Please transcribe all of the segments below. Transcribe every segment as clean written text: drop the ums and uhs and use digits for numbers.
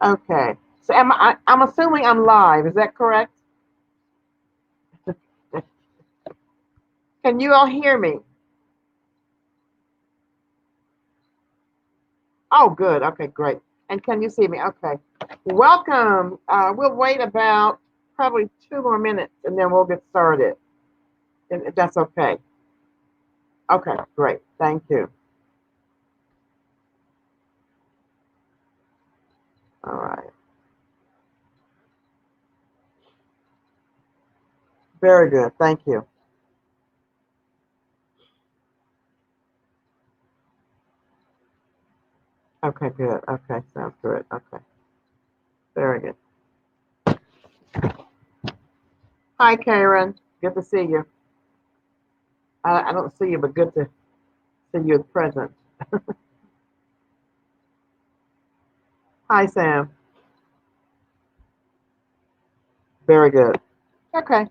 Okay. So I'm assuming I'm live. Is that correct? Can you all hear me? Oh, good. Okay, great. And can you see me? Okay. Welcome. We'll wait about probably 2 more minutes and then we'll get started. If that's okay. Okay, great. Thank you. All right. Very good. Thank you. Okay, good. Okay, sounds good. Okay, very good. Hi, Karen. Good to see you. I don't see you, but good to see you present. Hi, Sam. Very good. Okay.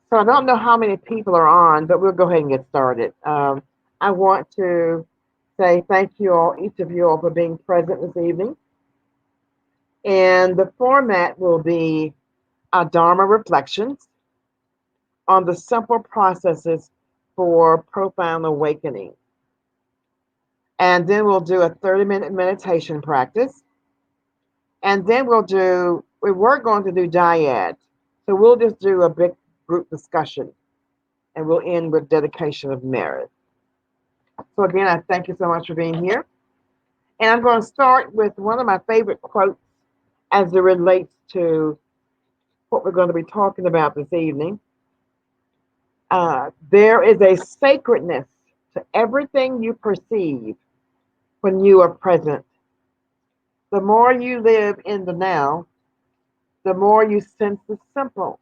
So I don't know how many people are on, but we'll go ahead and get started. I want to say thank you all, each of you all, for being present this evening. And the format will be a Dharma reflections on the simple processes for profound awakening. And then we'll do a 30-minute meditation practice. And then we were going to do dyad. So we'll just do a big group discussion and we'll end with dedication of merit. So again, I thank you so much for being here. And I'm going to start with one of my favorite quotes as it relates to what we're going to be talking about this evening. There is a sacredness to everything you perceive when you are present. The more you live in the now, the more you sense the simple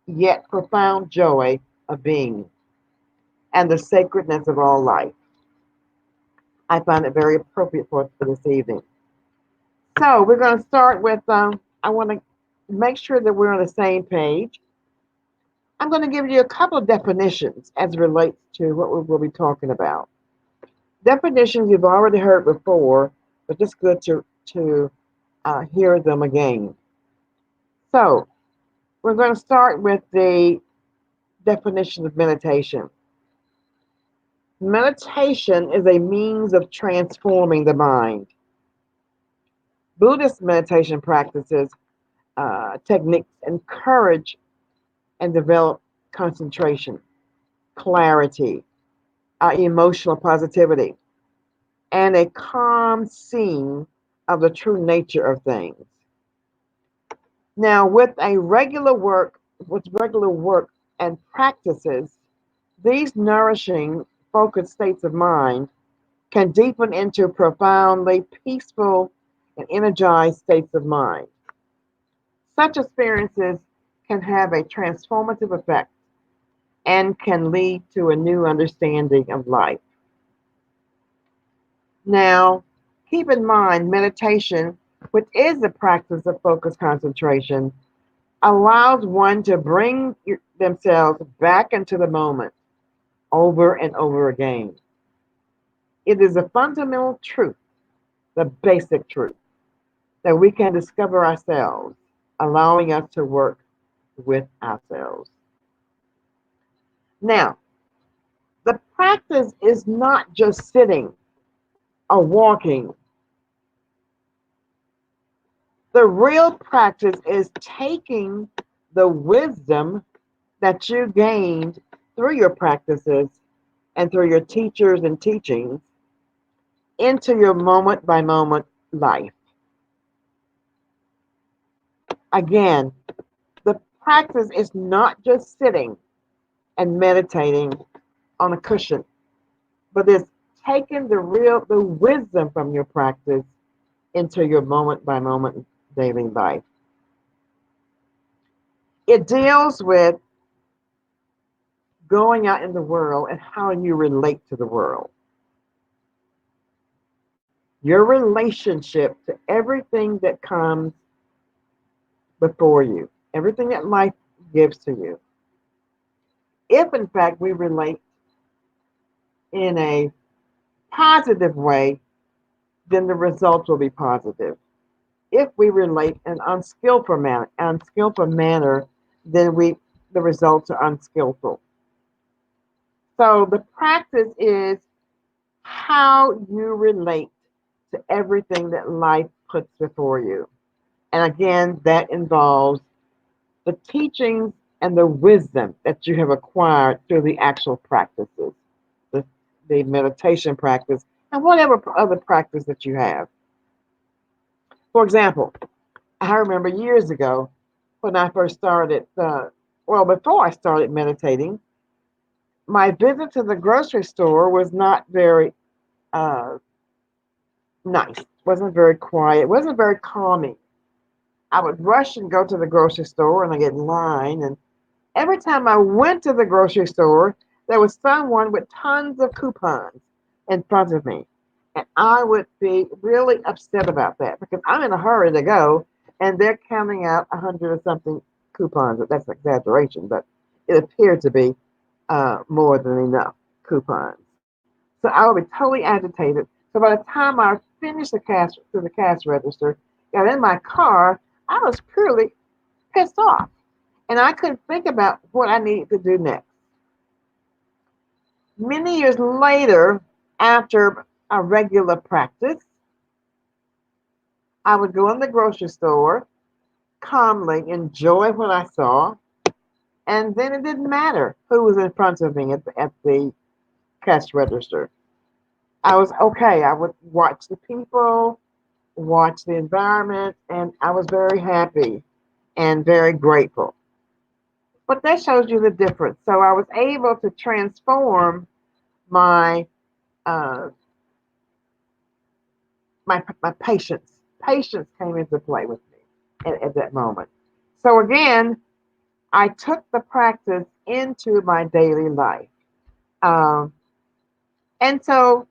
yet profound joy of being and the sacredness of all life. I find it very appropriate for this evening. So we're going to start with, I want to make sure that we're on the same page. I'm going to give you a couple of definitions as it relates to what we will be talking about. Definitions you've already heard before, but just good to hear them again. So we're going to start with the definition of meditation. Meditation is a means of transforming the mind. Buddhist meditation practices, techniques encourage and develop concentration, clarity, emotional positivity, and a calm seeing of the true nature of things. Now, with regular work and practices, these nourishing, focused states of mind can deepen into profoundly peaceful and energized states of mind. Such experiences can have a transformative effect and can lead to a new understanding of life. Now, keep in mind meditation, which is the practice of focused concentration, allows one to bring themselves back into the moment over and over again. It is a fundamental truth, the basic truth, that we can discover ourselves, allowing us to work with ourselves. Now, the practice is not just sitting or walking. The real practice is taking the wisdom that you gained through your practices and through your teachers and teachings into your moment by moment life. Again, the practice is not just sitting and meditating on a cushion, but it's taking the wisdom from your practice into your moment by moment daily life. It deals with going out in the world and how you relate to the world. Your relationship to everything that comes before you, everything that life gives to you. If in fact we relate in a positive way, then the results will be positive. If we relate in unskillful manner, then the results are unskillful. So the practice is how you relate to everything that life puts before you. And again, that involves the teachings and the wisdom that you have acquired through the actual practices, the, the meditation practice, and whatever other practice that you have. For example, I remember years ago when I first started, before I started meditating, my visit to the grocery store was not very uh, nice, wasn't very quiet, wasn't very calming. I would rush and go to the grocery store and I get in line. And every time I went to the grocery store, there was someone with tons of coupons in front of me. And I would be really upset about that because I'm in a hurry to go and they're counting out 100 or something coupons. That's an exaggeration, but it appeared to be more than enough coupons. So I would be totally agitated. So by the time I finished the cash register, got in my car, I was purely pissed off. And I couldn't think about what I needed to do next. Many years later, after a regular practice, I would go in the grocery store, calmly enjoy what I saw, and then it didn't matter who was in front of me at the cash register. I was okay. I would watch the people, watch the environment, and I was very happy and very grateful. But that shows you the difference. So I was able to transform my uh, my patience. Patience came into play with me at that moment. So again, I took the practice into my daily life, um, and so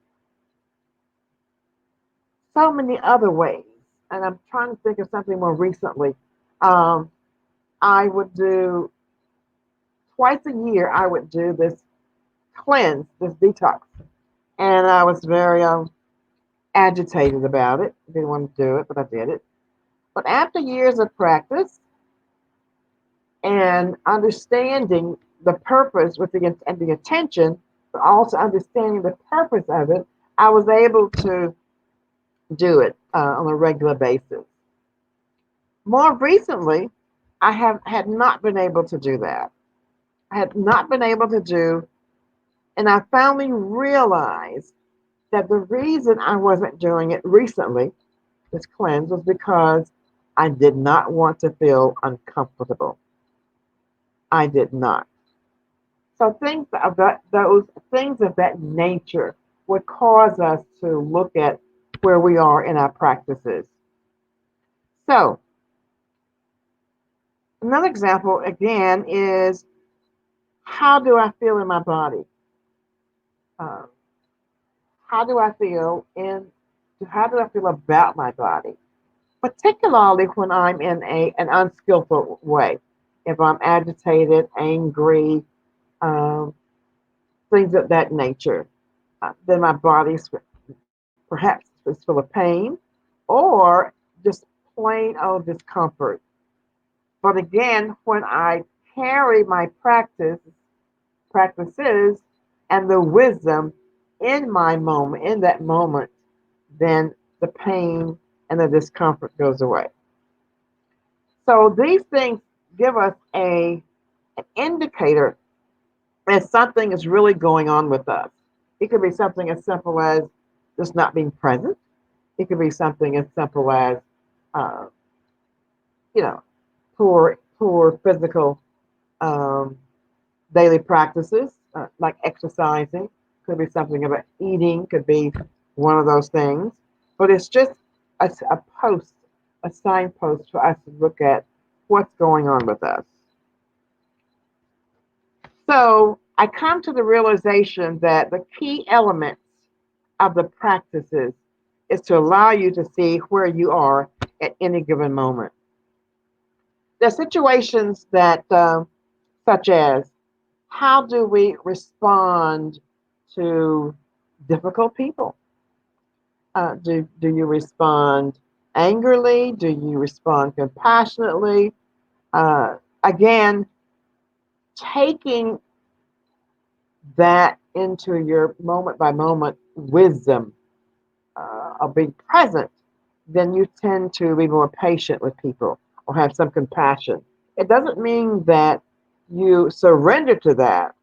many other ways. And I'm trying to think of something more recently. Um, I would do twice a year. I would do this cleanse, this detox, and I was very agitated about it. Didn't want to do it, but I did it. But after years of practice and understanding the purpose and the attention, but also understanding the purpose of it, I was able to do it on a regular basis. More recently, I have had not been able to do that. I had not been able to do, and I finally realized that the reason I wasn't doing it recently, this cleanse, was because I did not want to feel uncomfortable. I did not. So those things of that nature would cause us to look at where we are in our practices. So another example again is how do I feel in my body? Um, how do I feel in? How do I feel about my body? Particularly when I'm in an unskillful way. If I'm agitated, angry, um, things of that nature, then my body's perhaps is full of pain or just plain old discomfort. But again, when I carry my practices and the wisdom in that moment, then the pain and the discomfort goes away. So these things give us an indicator that something is really going on with us. It could be something as simple as just not being present. It could be something as simple as, uh, you know, poor physical um, daily practices like exercising. Could be something about eating. Could be one of those things. But it's just a post, a signpost for us to look at what's going on with us. So I come to the realization that the key elements of the practices is to allow you to see where you are at any given moment. There are situations such as, how do we respond to difficult people? Do you respond angrily? Do you respond compassionately? Again, taking that into your moment by moment wisdom of being present, then you tend to be more patient with people or have some compassion. It doesn't mean that you surrender to that,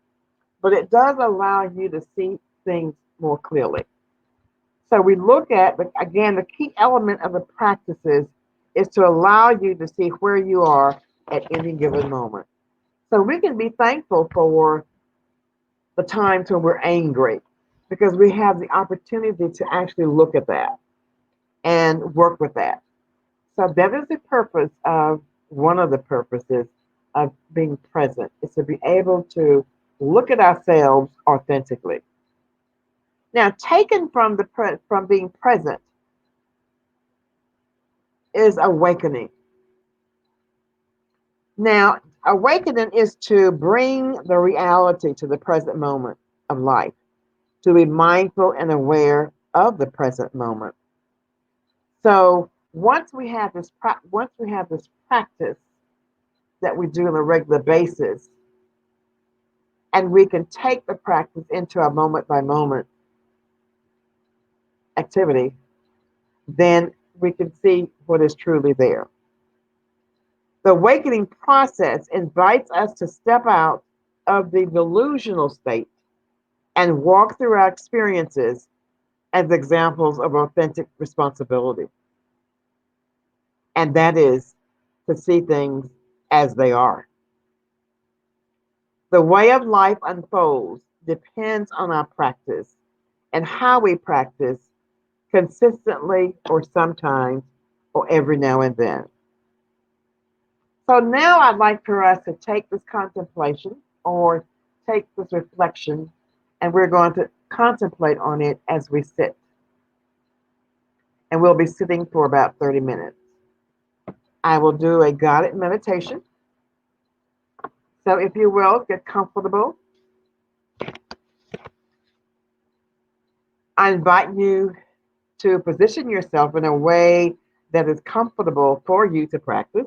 but it does allow you to see things more clearly. So we look at, again, the key element of the practices is to allow you to see where you are at any given moment. So we can be thankful for the times when we're angry because we have the opportunity to actually look at that and work with that. So that is the purpose of one of the purposes of being present is to be able to look at ourselves authentically. Now, taken from from being present is awakening. Now, awakening is to bring the reality to the present moment of life, to be mindful and aware of the present moment. So once we have this practice that we do on a regular basis, and we can take the practice into a moment by moment activity, then we can see what is truly there. The awakening process invites us to step out of the delusional state and walk through our experiences as examples of authentic responsibility. And that is to see things as they are. The way of life unfolds depends on our practice and how we practice consistently or sometimes or every now and then. So now I'd like for us to take this contemplation or take this reflection and we're going to contemplate on it as we sit. And we'll be sitting for about 30 minutes. I will do a guided meditation. So if you will, get comfortable. I invite you to position yourself in a way that is comfortable for you to practice.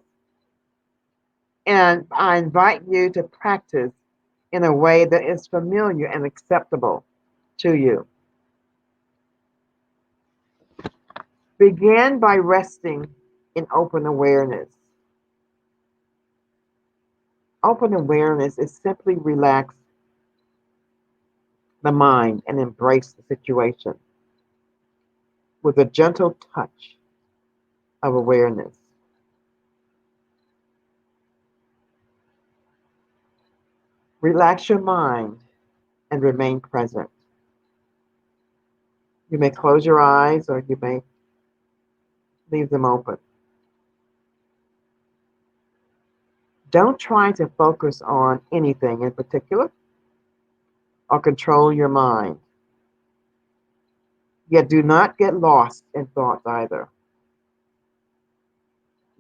And I invite you to practice in a way that is familiar and acceptable to you. Begin by resting in open awareness. Open awareness is simply relax the mind and embrace the situation with a gentle touch of awareness. Relax your mind and remain present. You may close your eyes or you may leave them open. Don't try to focus on anything in particular or control your mind. Yet do not get lost in thoughts either.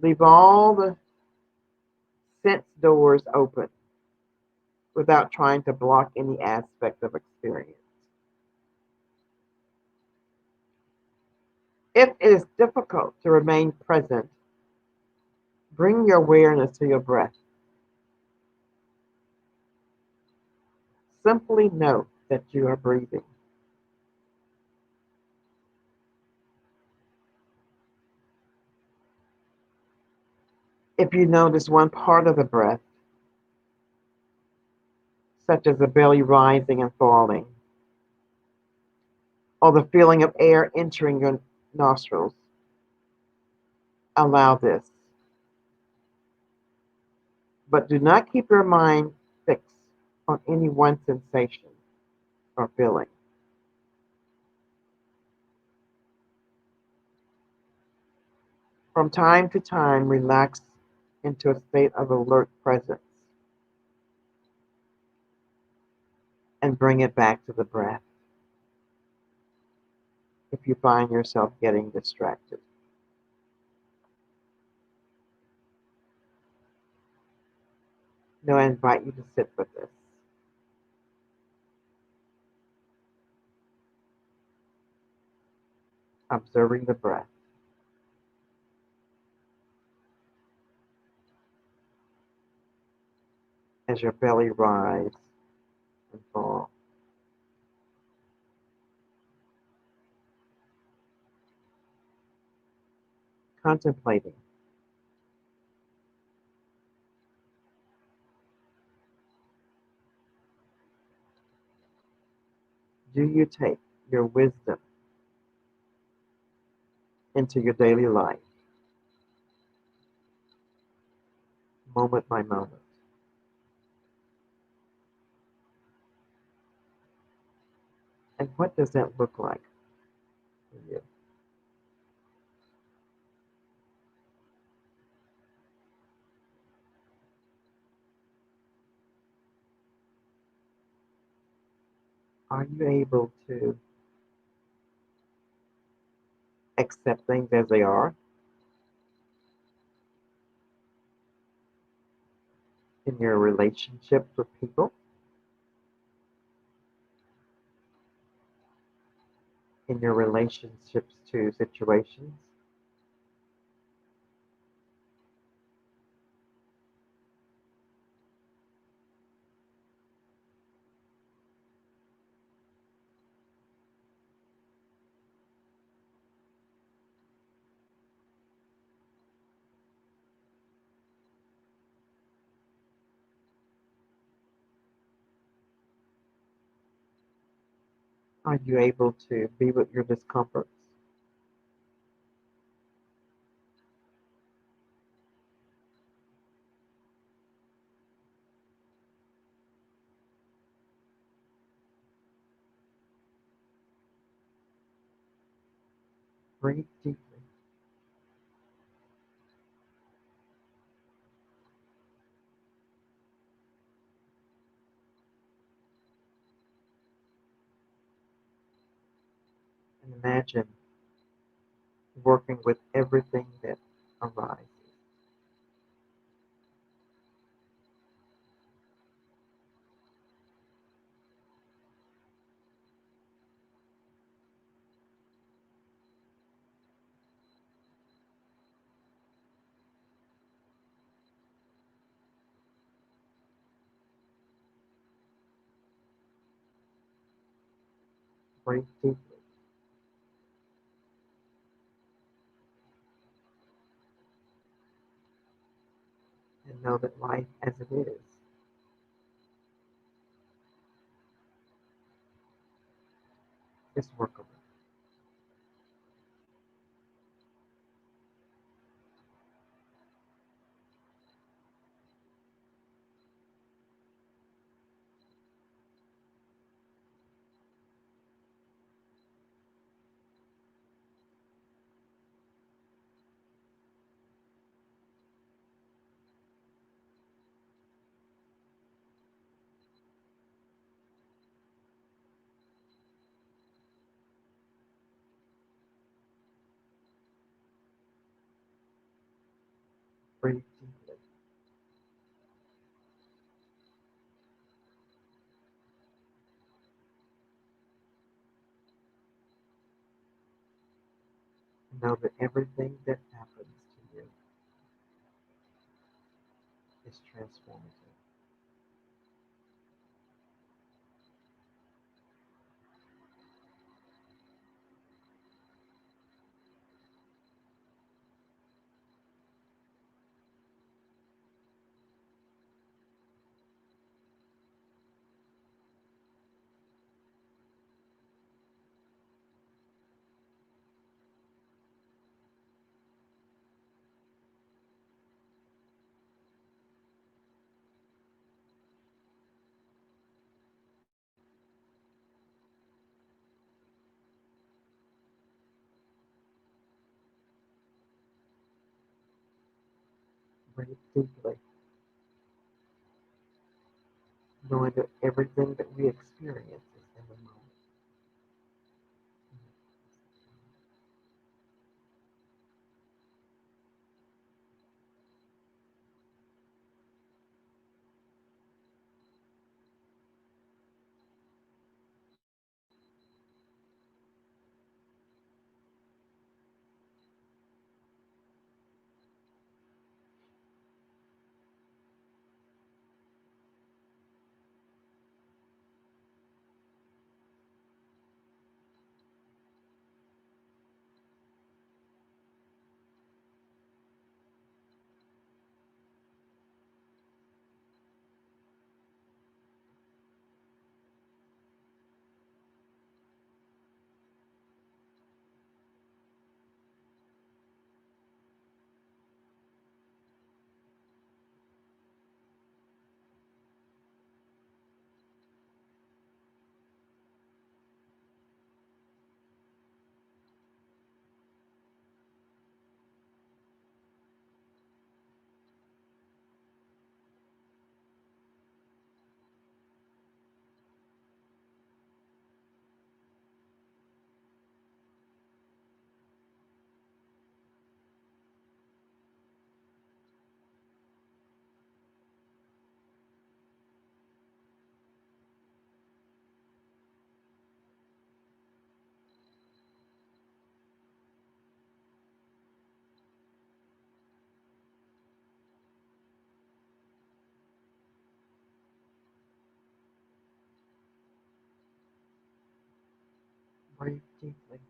Leave all the sense doors open without trying to block any aspect of experience. If it is difficult to remain present, bring your awareness to your breath. Simply note that you are breathing. If you notice one part of the breath, such as the belly rising and falling, or the feeling of air entering your nostrils, allow this. But do not keep your mind fixed on any one sensation or feeling. From time to time, relax into a state of alert presence and bring it back to the breath if you find yourself getting distracted. Now I invite you to sit with this. observing the breath as your belly rises and falls, contemplating. Do you take your wisdom into your daily life, moment by moment? And what does that look like for you? Are you able to accept things as they are in your relationships with people, in your relationships to situations? Are you able to be with your discomforts? Breathe deeply and imagine working with everything that arises. Breathe deeply and know that life as it is workable. Breathe deeply and know that everything that happens to you is transformative. Breathe deeply, knowing that everything that we experience is in the moment. Breathe deeply.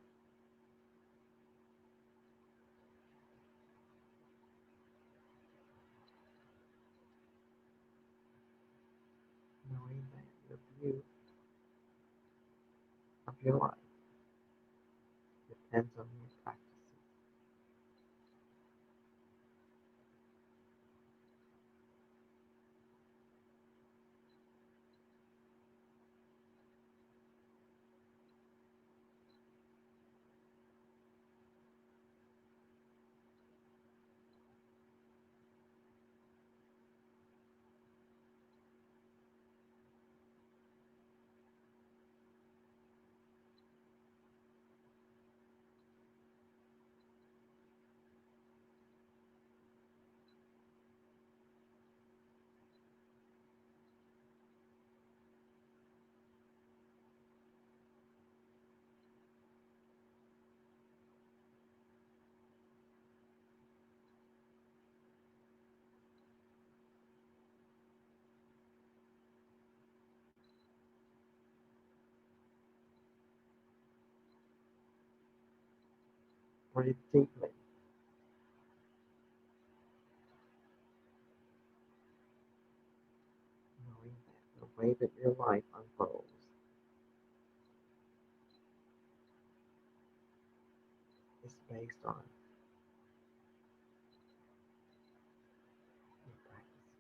Knowing that your view of your life depends on your practices. Breathe deeply. Knowing that the way that your life unfolds is based on your practices.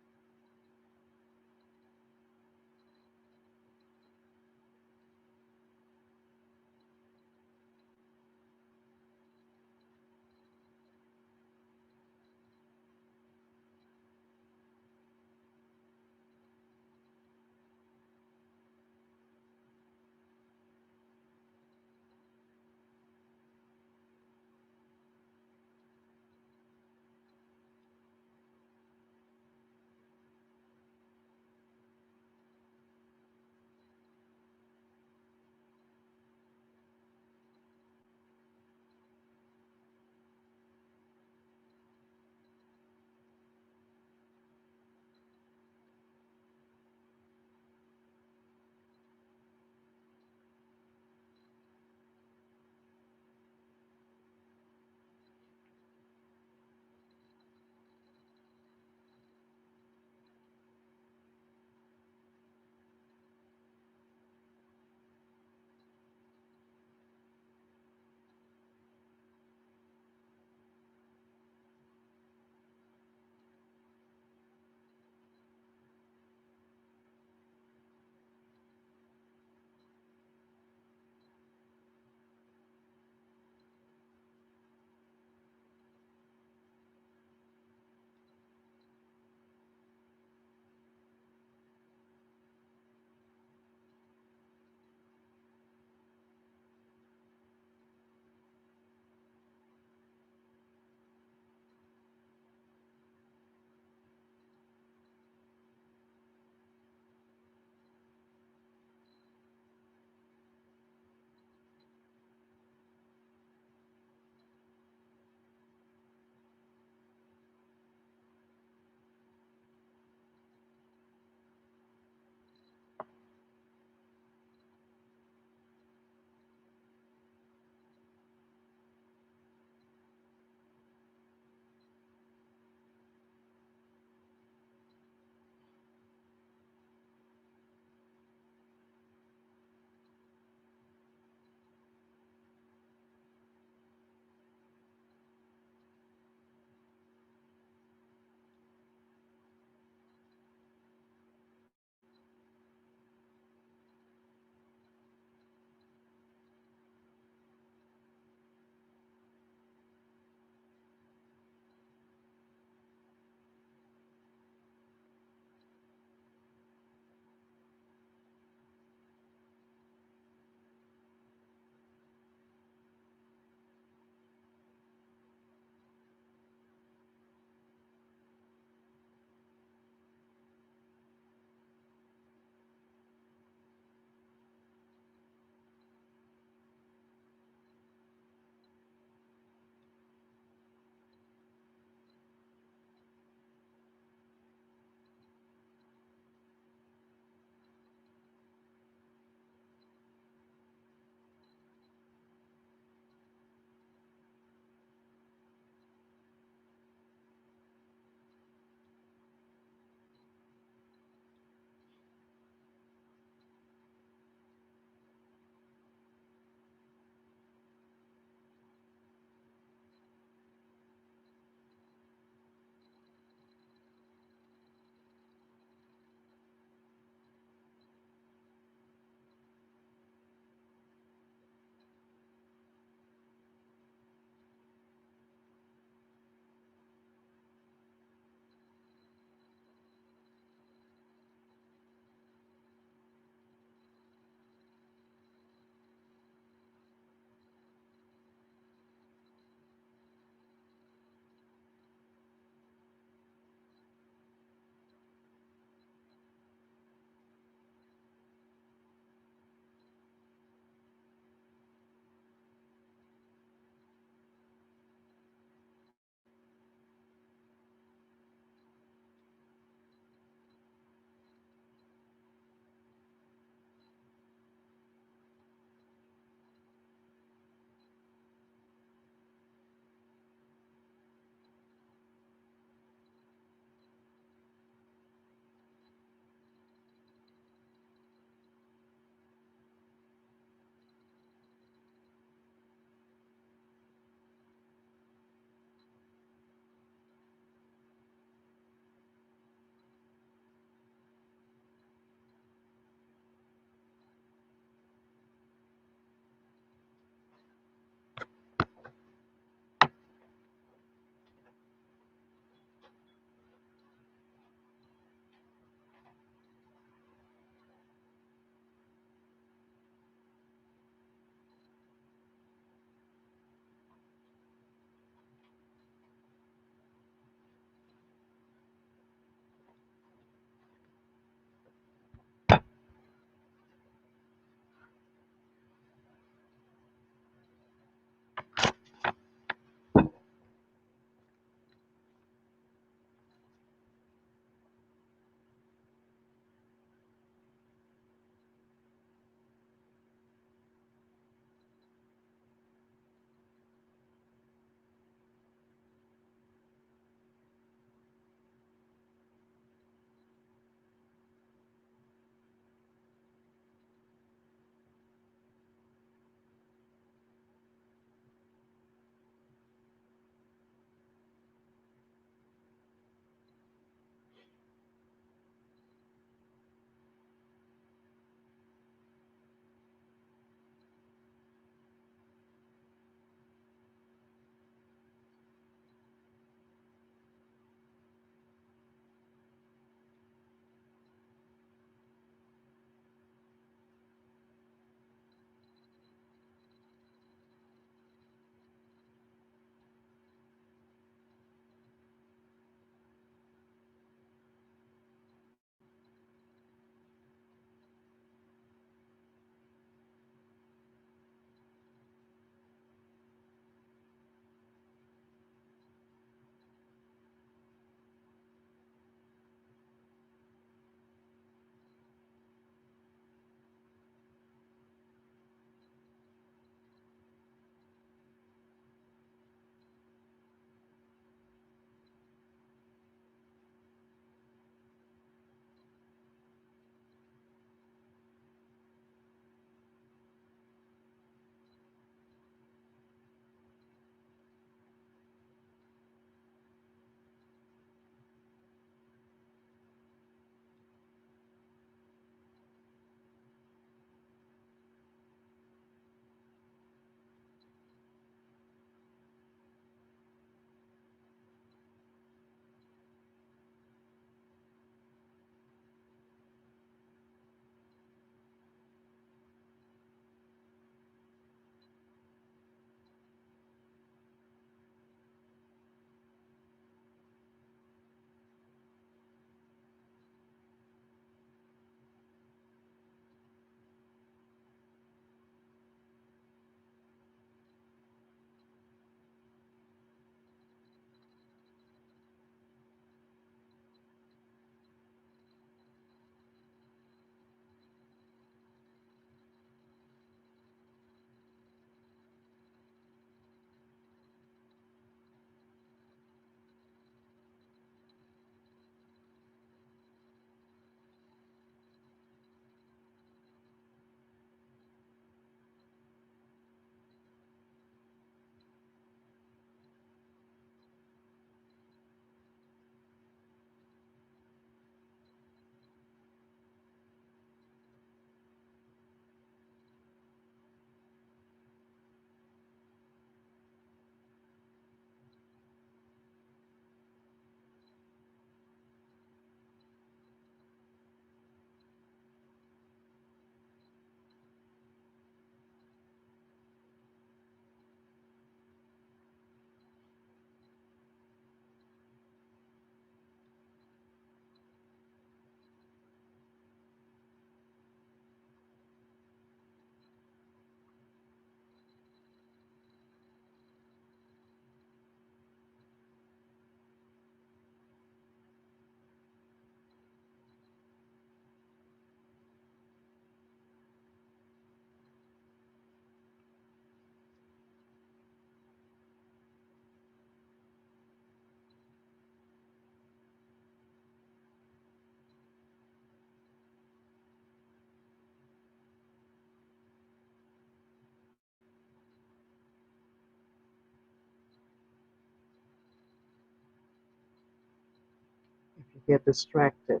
get distracted,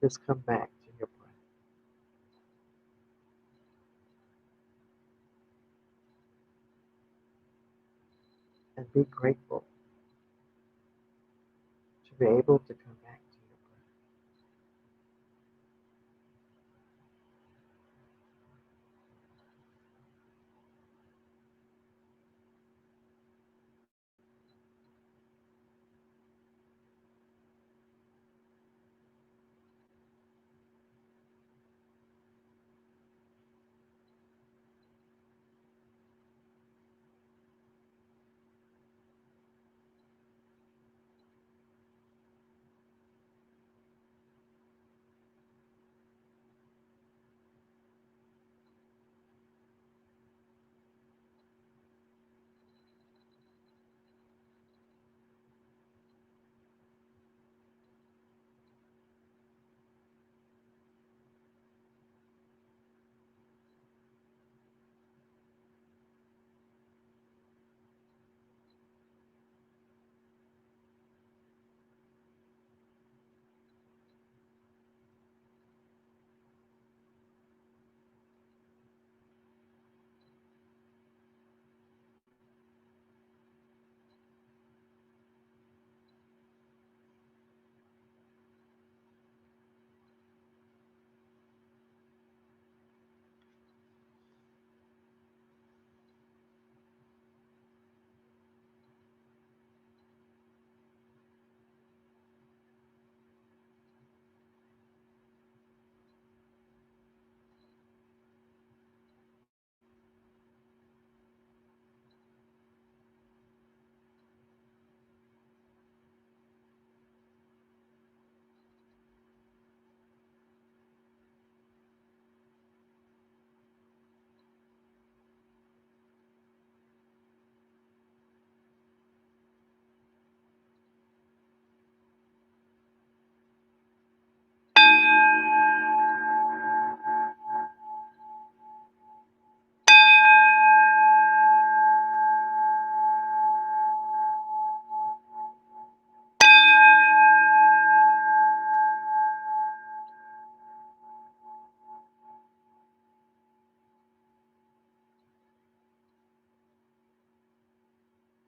just come back to your breath and be grateful to be able to come back to your breath.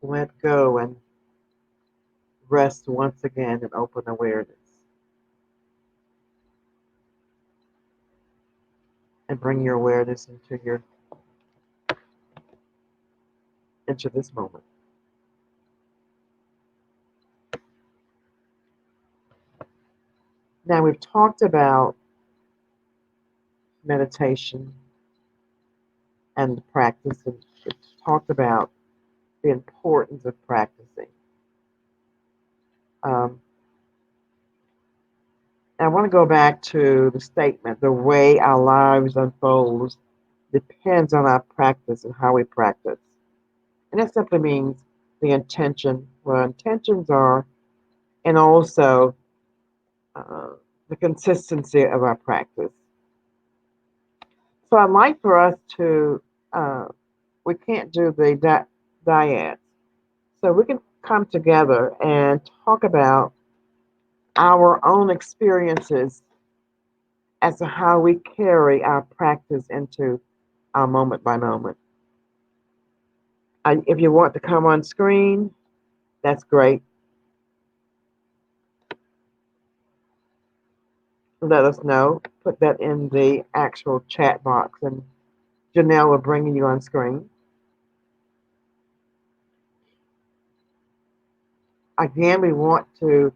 Let go and rest once again in open awareness. And bring your awareness into this moment. Now we've talked about meditation and the practice, and we've talked about the importance of practicing. Um, I want to go back to the statement: the way our lives unfolds depends on our practice and how we practice. And that simply means the intention, where intentions are, and also uh, the consistency of our practice. So I'd like for us to, we can't do the dyad. So we can come together and talk about our own experiences as to how we carry our practice into our moment by moment. If you want to come on screen, that's great. Let us know. Put that in the actual chat box, and Janelle will bring you on screen. Again, we want to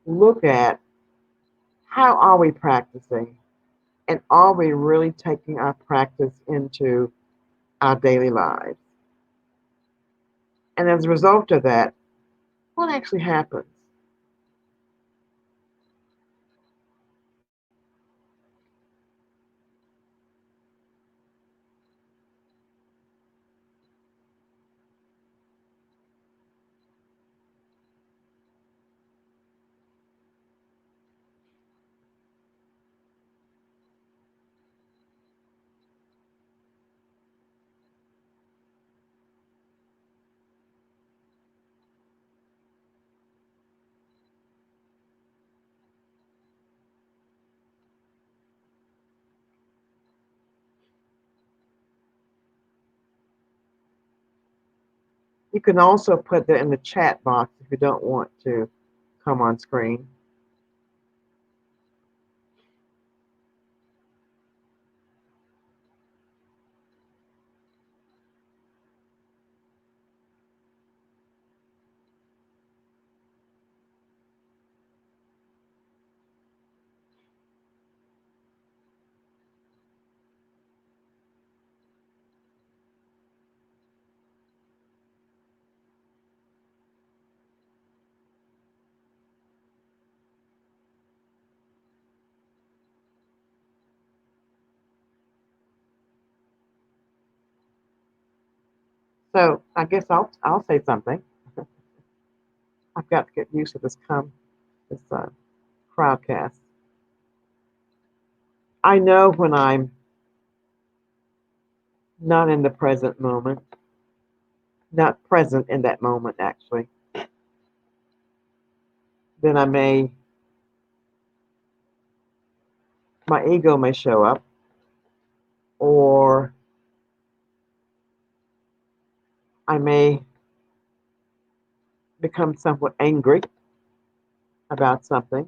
look at how are we practicing, and are we really taking our practice into our daily lives? And as a result of that, what actually happens? You can also put that in the chat box if you don't want to come on screen. So I guess I'll say something. I've got to get used to this crowdcast. I know when I'm not in the present moment, not present in that moment actually, then my ego may show up, or I may become somewhat angry about something.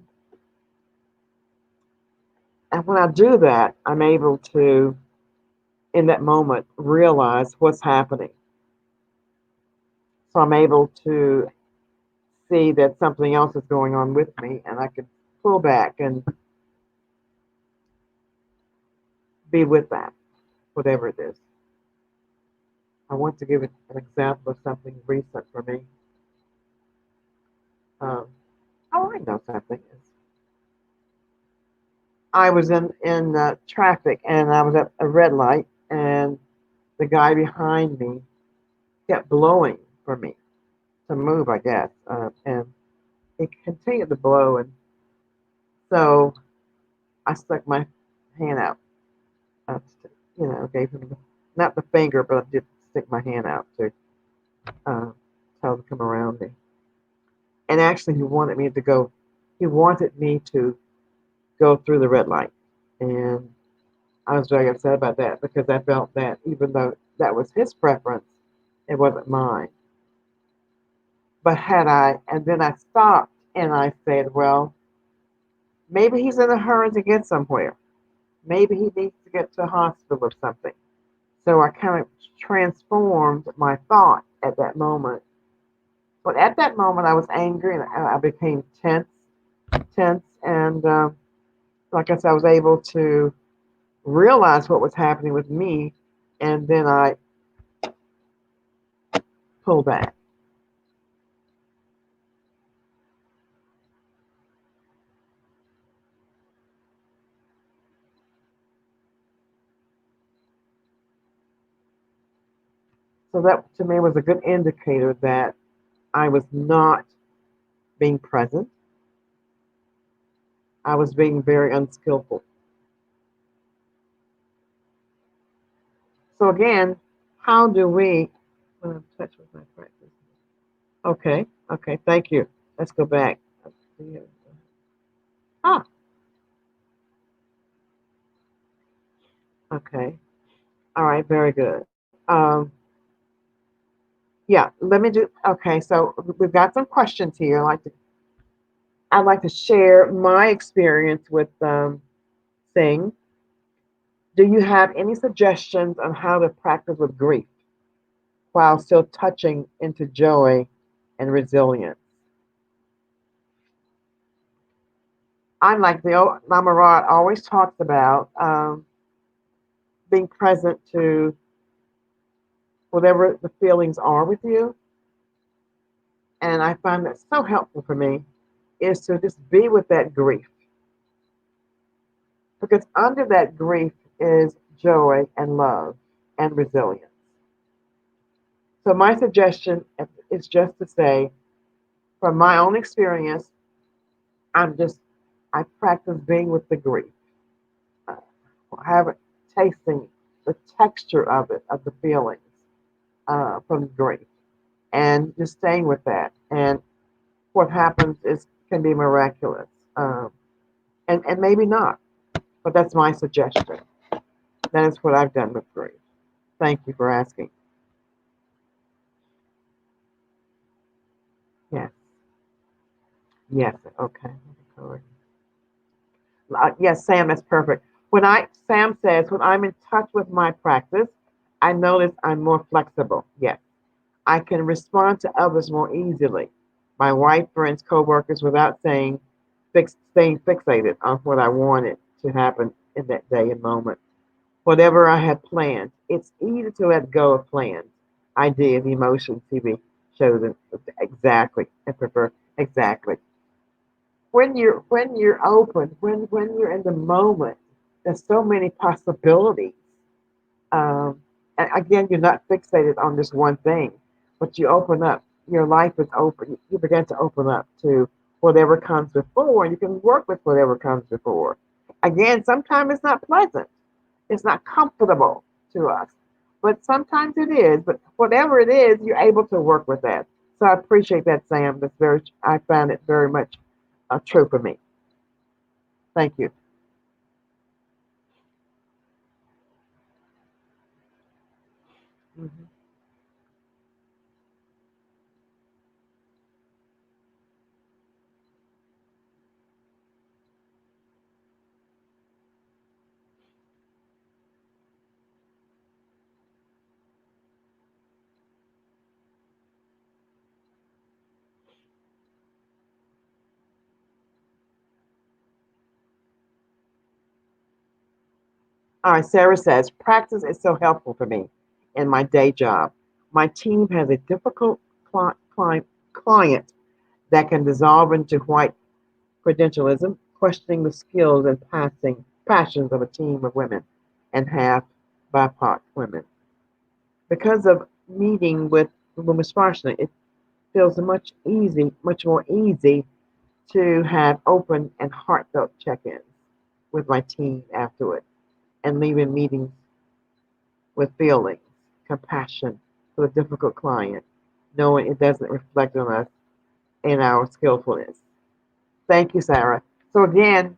And when I do that, I'm able to, in that moment, realize what's happening. So I'm able to see that something else is going on with me, and I can pull back and be with that, whatever it is. I want to give an example of something recent for me. Um, I know something. I was in traffic, and I was at a red light, and the guy behind me kept blowing for me to move, I guess, and it continued to blow, and so I stuck my hand out, uh, gave him not the finger, but I did stick my hand out to uh, tell him to come around me. And actually, he wanted me to go through the red light, and I was very upset about that because I felt that even though that was his preference, it wasn't mine. But and then I stopped and I said, well, maybe he's in a hurry to get somewhere. Maybe he needs to get to a hospital or something. So I kind of transformed my thought at that moment. But at that moment, I was angry and I became tense, and like I said, I was able to realize what was happening with me, and then I pulled back. So that to me was a good indicator that I was not being present. I was being very unskillful. So again, how do we touch with my practice? Okay, thank you. Let's go back. Ah, okay. All right, very good. Yeah, let me do okay, so we've got some questions here. I'd like to share my experience with Sing. Do you have any suggestions on how to practice with grief while still touching into joy and resilience? I'm like the old Lama Rod always talks about being present to whatever the feelings are with you. And I find that so helpful for me is to just be with that grief. Because under that grief is joy and love and resilience. So my suggestion is just to say, from my own experience, I practice being with the grief, uh, have it, tasting the texture of it, of the feelings from the grief, and just staying with that. And what happens can be miraculous, and maybe not, but that's my suggestion. That is what I've done with grief. Thank you for asking. Yes. Okay. Yes, Sam, that's perfect. Sam says, when I'm in touch with my practice, I notice I'm more flexible. Yes. I can respond to others more easily. My wife, friends, coworkers, without staying fixated on what I wanted to happen in that day and moment. Whatever I had planned, it's easy to let go of plans, ideas, emotions, TV shows, and exactly. I prefer exactly. When you're open, when you're in the moment, there's so many possibilities. Um, and again, you're not fixated on this one thing, but you open up. Your life is open. You begin to open up to whatever comes before, and you can work with whatever comes before. Again, sometimes it's not pleasant. It's not comfortable to us, but sometimes it is. But whatever it is, you're able to work with that. So I appreciate that, Sam. I found it very much true for me. Thank you. Mhm. All right, Sarah says, practice is so helpful for me in my day job. My team has a difficult client that can dissolve into white credentialism, questioning the skills and passions of a team of women and half BIPOC women. Because of meeting with Bhumisparsha, it feels much more easy to have open and heartfelt check-ins with my team afterward and leaving meetings with feelings, compassion for the difficult client, knowing it doesn't reflect on us in our skillfulness. Thank you, Sarah. So again,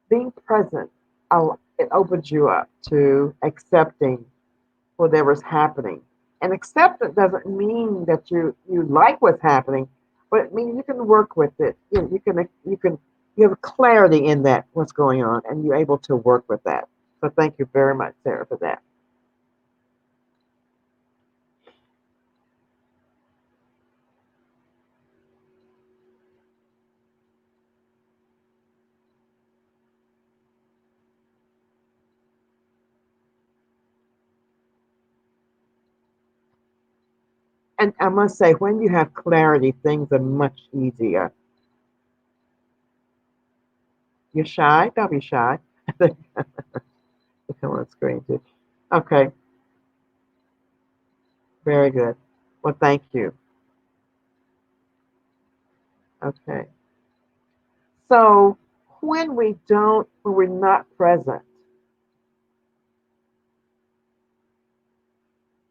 being present, it opens you up to accepting whatever's happening. And acceptance doesn't mean that you like what's happening, but it means you can work with it. You have clarity in that what's going on, and you're able to work with that. So thank you very much, Sarah, for that. And I must say, when you have clarity, things are much easier. You're shy? Don't be shy. Come on screen too. Okay, very good. Well, thank you. Okay. So when we're not present,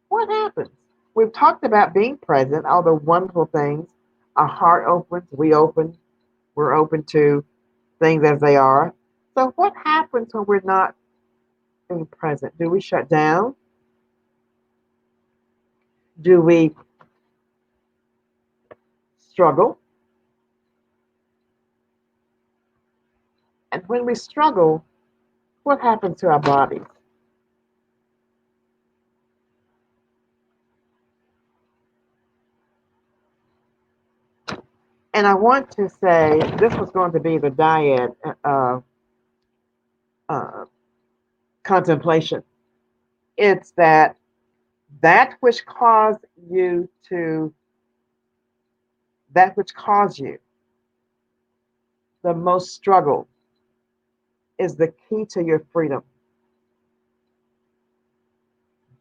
what happens? We've talked about being present, all the wonderful things. Our heart opens, we're open to things as they are. So what happens when we're not being present? Do we shut down? Do we struggle? And when we struggle, what happens to our bodies? And I want to say this was going to be the dyad uh, contemplation. It's that which caused you to that which caused you the most struggle is the key to your freedom.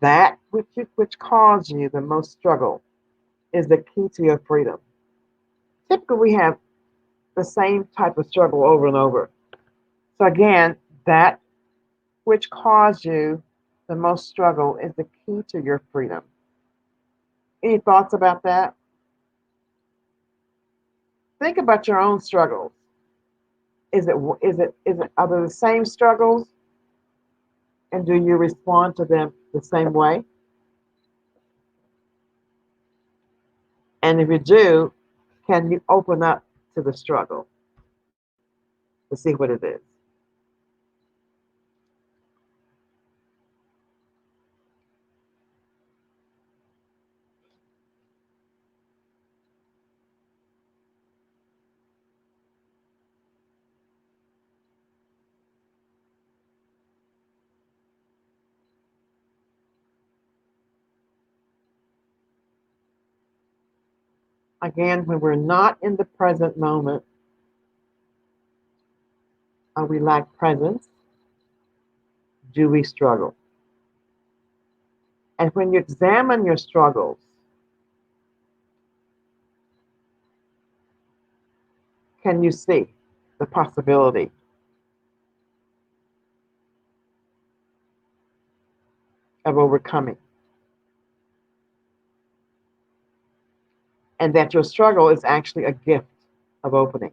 Which caused you the most struggle is the key to your freedom. Typically, we have the same type of struggle over and over. So again, that which caused you the most struggle is the key to your freedom. Any thoughts about that? Think about your own struggles. Are they the same struggles, and do you respond to them the same way? And if you do, can you open up to the struggle to see what it is. Again, when we're not in the present moment, or we lack presence, do we struggle? And when you examine your struggles, can you see the possibility of overcoming? And that your struggle is actually a gift of opening.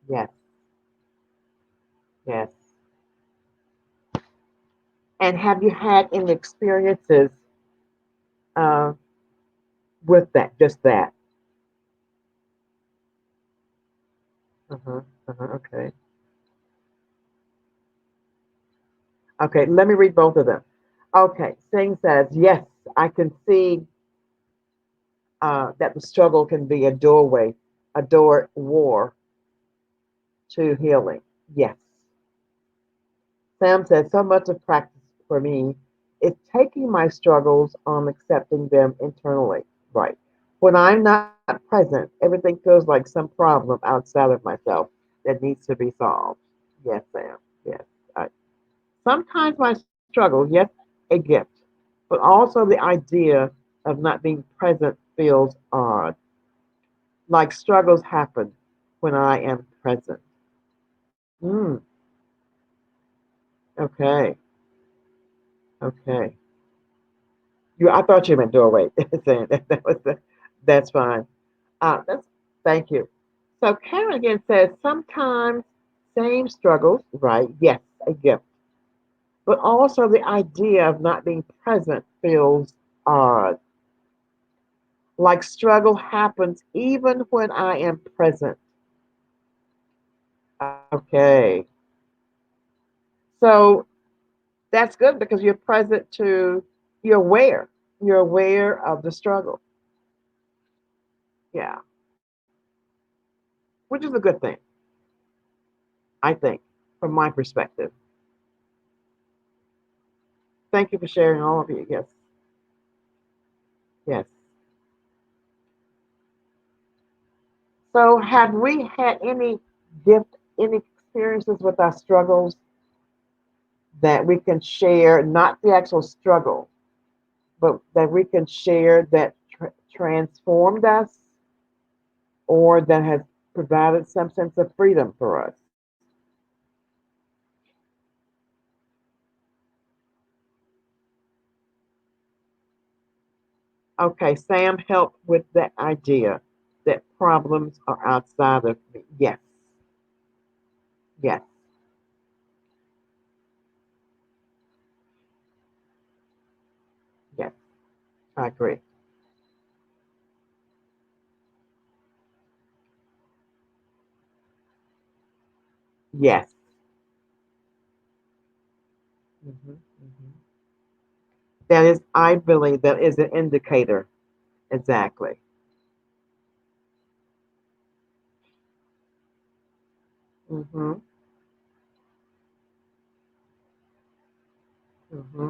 Yes, yes. And have you had any experiences uh, with that, just that? Uh-huh, okay. Okay, let me read both of them. Okay, Singh says, yes, I can see that the struggle can be a doorway, a door war to healing. Yes. Sam says, so much of practice for me is taking my struggles on accepting them internally. Right. When I'm not present, everything feels like some problem outside of myself that needs to be solved. Yes, Sam. Yes. I, sometimes my struggles, yes, a gift, but also the idea of not being present feels odd. Like struggles happen when I am present. Mm, okay. Okay. I thought you meant doorway. Saying that was that's fine. That's thank you. So Karen again says sometimes same struggles, right? Yes, a gift, but also the idea of not being present feels odd. Like struggle happens even when I am present. Okay, so that's good because you're present to you're aware. You're aware of the struggle. Yeah, which is a good thing, I think, from my perspective. Thank you for sharing, all of you. Yes, yes. So, have we had any gift, any experiences with our struggles that we can share? Not the actual struggle, but that we can share that transformed us, or that has provided some sense of freedom for us. Okay, Sam helped with that idea that problems are outside of me. Yes, yes, yes. I agree. Yes. Hmm. Hmm. That is, I believe, that is an indicator. Exactly. Hmm. Hmm.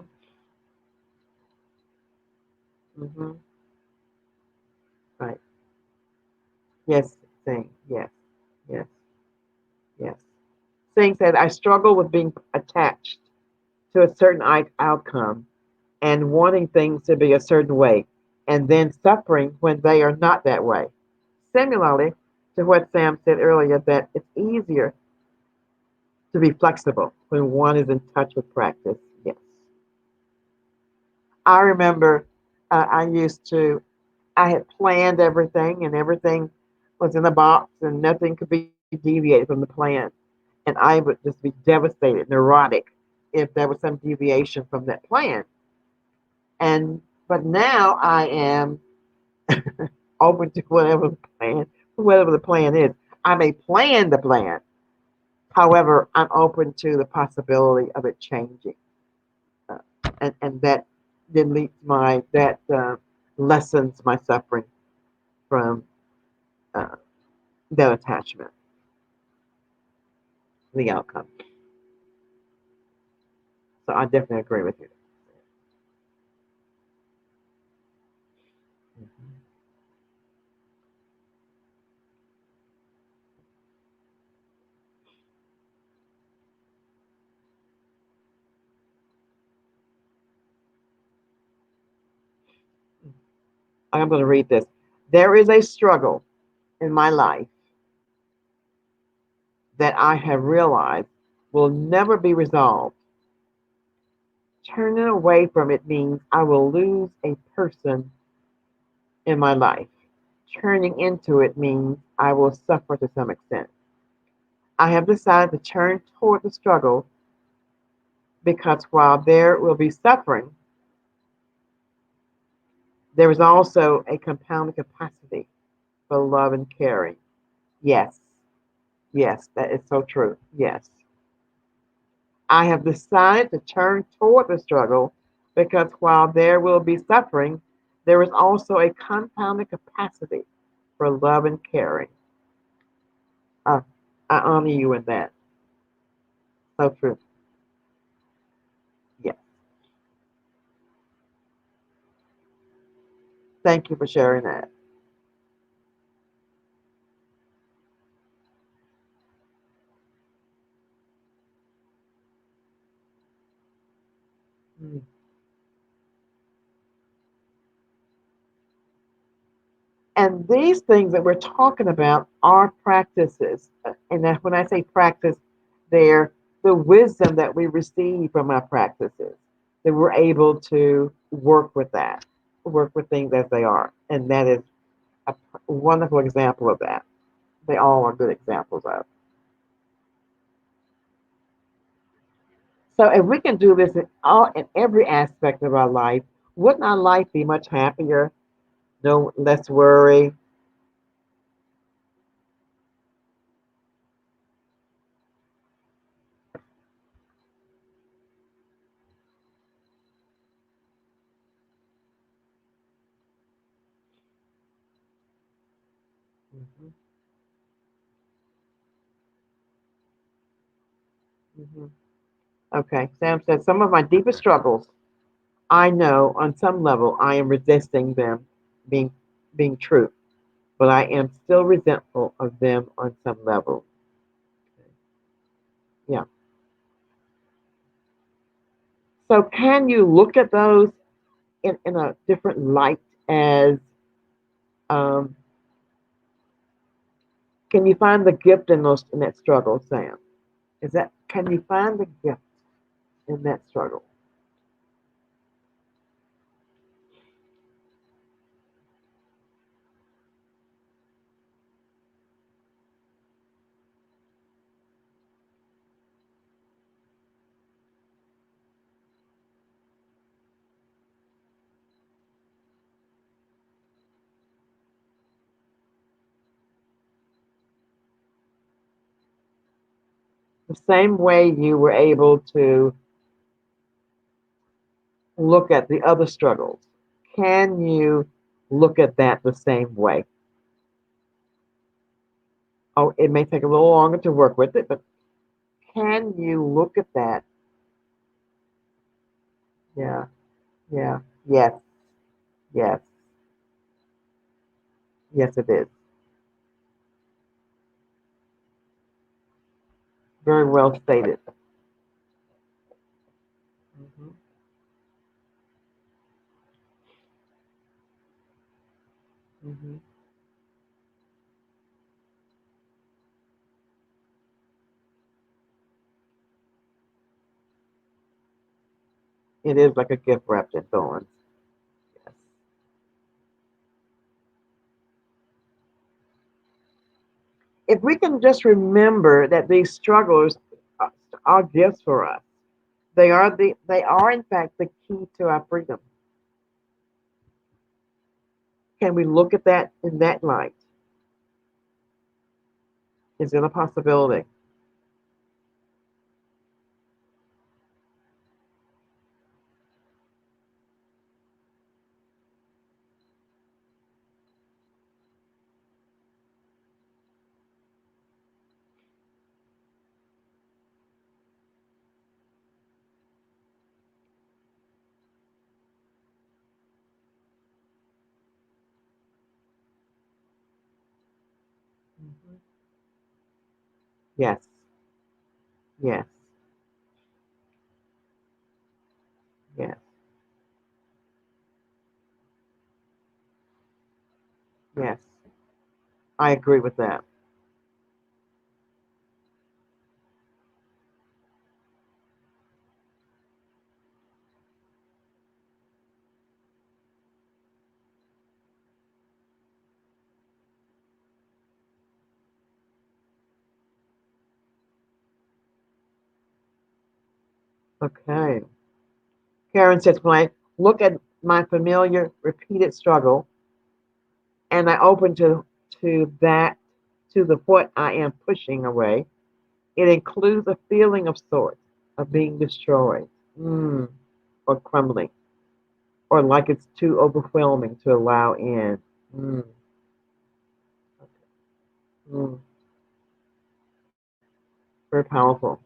Mm-hmm. Right. Yes. Sing. Yes. Yes. Yes. Sing said, I struggle with being attached to a certain outcome and wanting things to be a certain way, and then suffering when they are not that way. Similarly to what Sam said earlier, that it's easier to be flexible when one is in touch with practice. Yes. I remember I had planned everything and everything was in a box and nothing could be deviated from the plan. And I would just be devastated, neurotic, if there was some deviation from that plan. But now I am open to whatever the plan is. I may plan the plan. However, I'm open to the possibility of it changing. Uh, and that then leads my that lessens my suffering from uh, that attachment, the outcome. So I definitely agree with you. Mhm. I'm going to read this. There is a struggle in my life that I have realized will never be resolved. Turning away from it means I will lose a person in my life. Turning into it means I will suffer to some extent. I have decided to turn toward the struggle because while there will be suffering, there is also a compounded capacity for love and caring. Yes, yes, that is so true. Yes. I have decided to turn toward the struggle because while there will be suffering, there is also a compounded capacity for love and caring. Uh, I honor you in that. So true. Yes. Thank you for sharing that. Mm. And these things that we're talking about are practices. And that when I say practice, they're the wisdom that we receive from our practices, that we're able to work with that, work with things as they are. And that is a wonderful example of that. They all are good examples of. So if we can do this in every aspect of our life, wouldn't our life be much happier? No less worry. Hmm. Hmm. Okay, Sam said some of my deepest struggles. I know on some level I am resisting them being being true, but I am still resentful of them on some level. Yeah. So can you look at those in a different light as um, can you find the gift in that struggle, Sam? Is that can you find the gift in that struggle? The same way you were able to look at the other struggles, can you look at that the same way? Oh, it may take a little longer to work with it, but can you look at that? Yeah, yeah, yes, Yes. Yes, it is. Very well stated. Hmm. Hmm. It is like a gift wrapped in thorns. Yes. If we can just remember that these struggles are gifts for us, they are in fact the key to our freedom. Can we look at that in that light? Is it a possibility? Mhm. Yes. Yes. Yes. Yes. I agree with that. Okay. Karen says, when I look at my familiar repeated struggle and I open to that to the what I am pushing away, it includes a feeling of sorts of being destroyed, or crumbling, or like it's too overwhelming to allow in. Mm, mm, very powerful.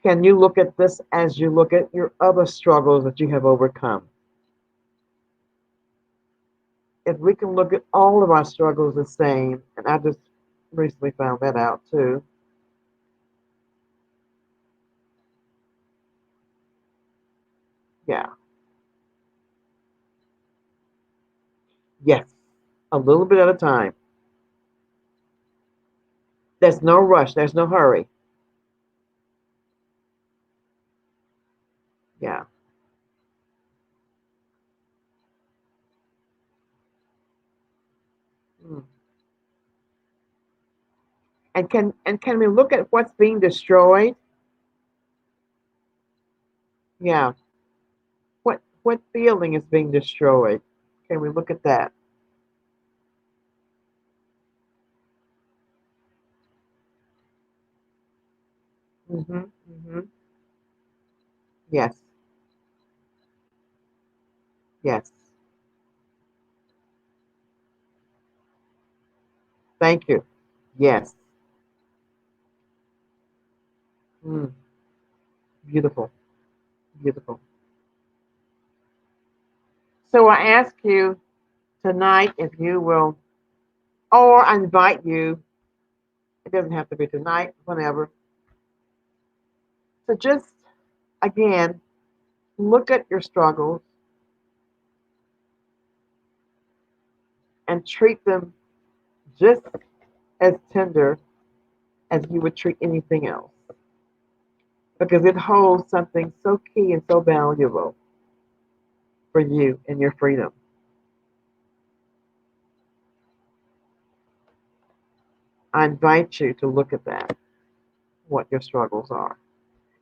Can you look at this as you look at your other struggles that you have overcome? If we can look at all of our struggles the same, and I just recently found that out too. Yeah. Yes. A little bit at a time. There's no rush. There's no hurry. Yeah. Mm. And can we look at what's being destroyed? Yeah. What feeling is being destroyed? Can we look at that? Mm-hmm. Mm-hmm. Yes. Yes. Thank you. Yes. Mm. Beautiful. Beautiful. So I ask you tonight if you will, or I invite you, it doesn't have to be tonight, whenever, to just, again, look at your struggles and treat them just as tender as you would treat anything else. Because it holds something so key and so valuable for you and your freedom. I invite you to look at that, what your struggles are.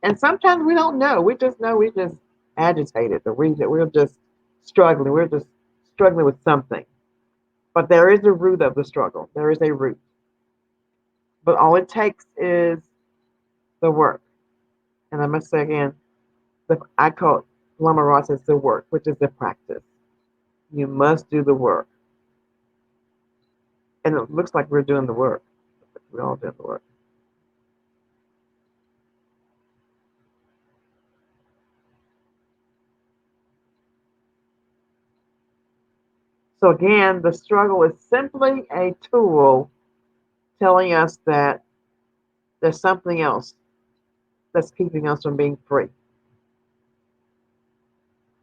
And sometimes we don't know. We just know we're just agitated, or we're just struggling. We're just struggling with something. But there is a root of the struggle. There is a root. But all it takes is the work. And I must say again, I call it, Lama Rod says, the work, which is the practice. You must do the work. And it looks like we're doing the work. We're all doing the work. So again, the struggle is simply a tool telling us that there's something else that's keeping us from being free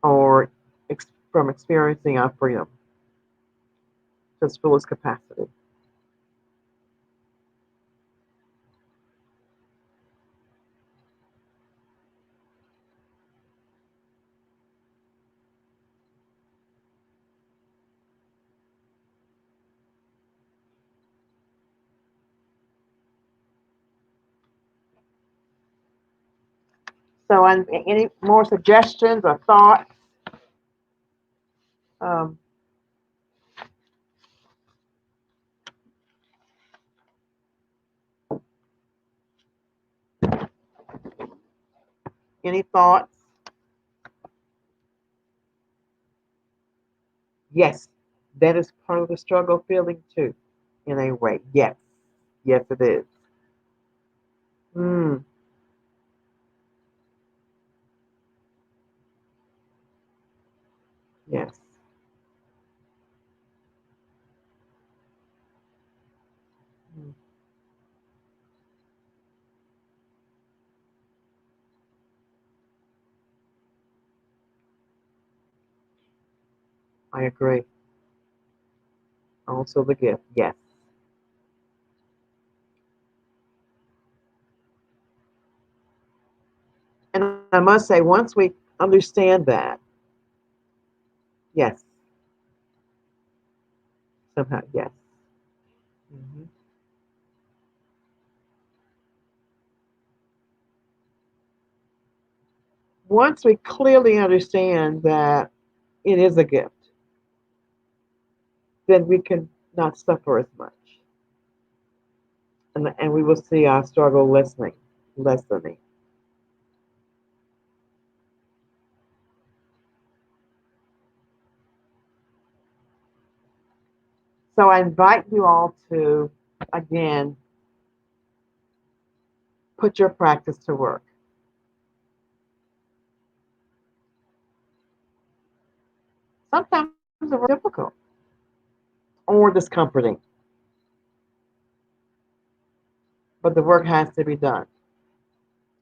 or from experiencing our freedom to its fullest capacity. So, and any more suggestions or thoughts? Um, any thoughts? Yes, that is part of the struggle feeling too, in a way. Yes, yes, it is. Mm, yes, mm, I agree. Also, the gift. Yes, and I must say, once we understand that, yes, somehow, yes. Mhm. Once we clearly understand that it is a gift, then we can not suffer as much, and we will see our struggle lessening. So I invite you all to again put your practice to work. Sometimes it's very difficult or discomforting, but the work has to be done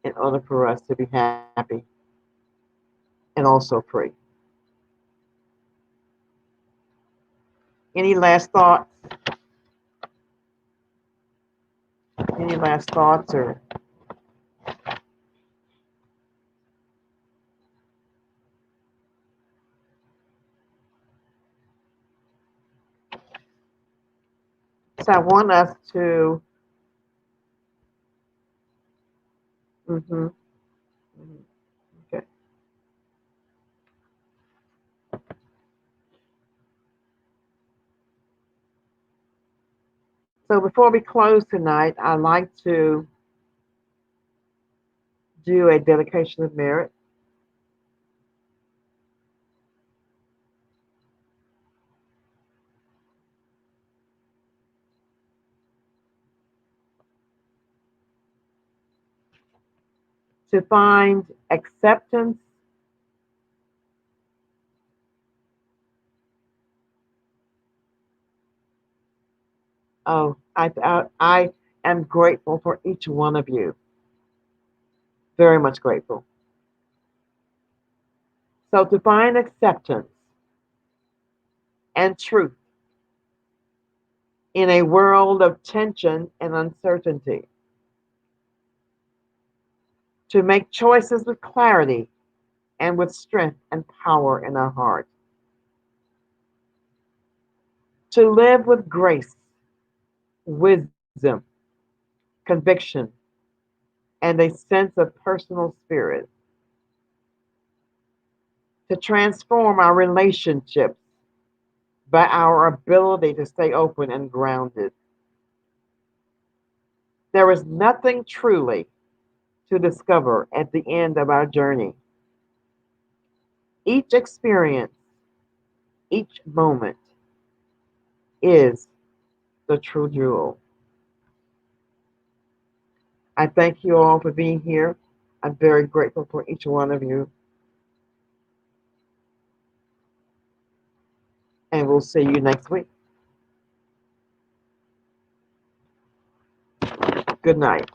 in order for us to be happy and also free. Any last thoughts? Any last thoughts or so I want us to mm-hmm, okay. So before we close tonight, I'd like to do a dedication of merit to find acceptance. Oh, I am grateful for each one of you. Very much grateful. So to find acceptance and truth in a world of tension and uncertainty, to make choices with clarity and with strength and power in our heart, to live with grace, wisdom, conviction, and a sense of personal spirit, to transform our relationships by our ability to stay open and grounded. There is nothing truly to discover at the end of our journey. Each experience, each moment is the true jewel. I thank you all for being here. I'm very grateful for each one of you. and we'll see you next week. Good night.